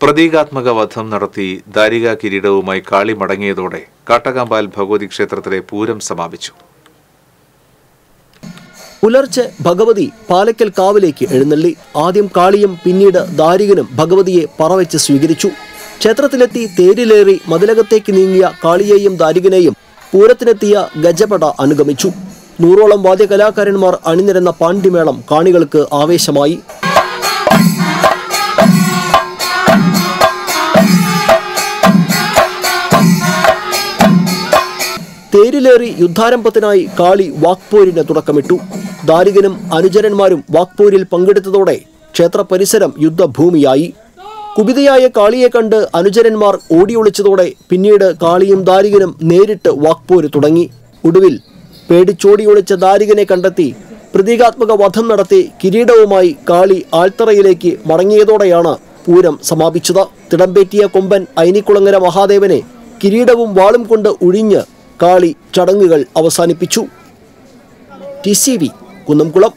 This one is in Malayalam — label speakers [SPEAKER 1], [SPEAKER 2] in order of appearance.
[SPEAKER 1] പ്രതീകാത്മക വധം നടത്തി ദാരിക കിരീടവുമായി കാളി മടങ്ങിയതോടെ കാട്ടകാമ്പാൽ ഭഗവതി ക്ഷേത്രത്തിലെ പൂരം സമാപിച്ചു.
[SPEAKER 2] പുലർച്ചെ ഭഗവതി പാലക്കൽ കാവിലേക്ക് എഴുന്നള്ളി. ആദ്യം കാളിയും പിന്നീട് ദാരികനും ഭഗവതിയെ പറവെച്ച് സ്വീകരിച്ചു. ക്ഷേത്രത്തിലെത്തി തേരിലേറി മതിലകത്തേക്ക് നീങ്ങിയ കാളിയെയും ദാരികനെയും പൂരത്തിനെത്തിയ ഗജപട അനുഗമിച്ചു. 100ഓളം വാദ്യകലാകാരന്മാർ അണിനിരന്ന പാണ്ഡിമേളം കാണികൾക്ക് ആവേശമായി. തേരിലേറി യുദ്ധാരംഭത്തിനായി കാളി വാക്പോരിന് തുടക്കമിട്ടു. ദാരികനും അനുചരന്മാരും വാക്പോരിൽ പങ്കെടുത്തതോടെ ക്ഷേത്ര പരിസരം യുദ്ധഭൂമിയായി. കുപിതയായ കാളിയെ കണ്ട് അനുചരന്മാർ ഓടിയൊളിച്ചതോടെ പിന്നീട് കാളിയും ദാരികനും നേരിട്ട് വാക്പോര് തുടങ്ങി. ഒടുവിൽ പേടിച്ചോടിയൊളിച്ച ദാരികനെ കണ്ടെത്തി പ്രതീകാത്മക വധം നടത്തി കിരീടവുമായി കാളി ആൽത്തറയിലേക്ക് മടങ്ങിയതോടെയാണ് പൂരം സമാപിച്ചത്. തിടമ്പേറ്റിയ കൊമ്പൻ ഐനിക്കുളങ്ങര മഹാദേവനെ കിരീടവും വാളും കൊണ്ട് ഒഴിഞ്ഞ് കാളി ചടങ്ങുകൾ അവസാനിപ്പിച്ചു. TCV കുന്നംകുളം.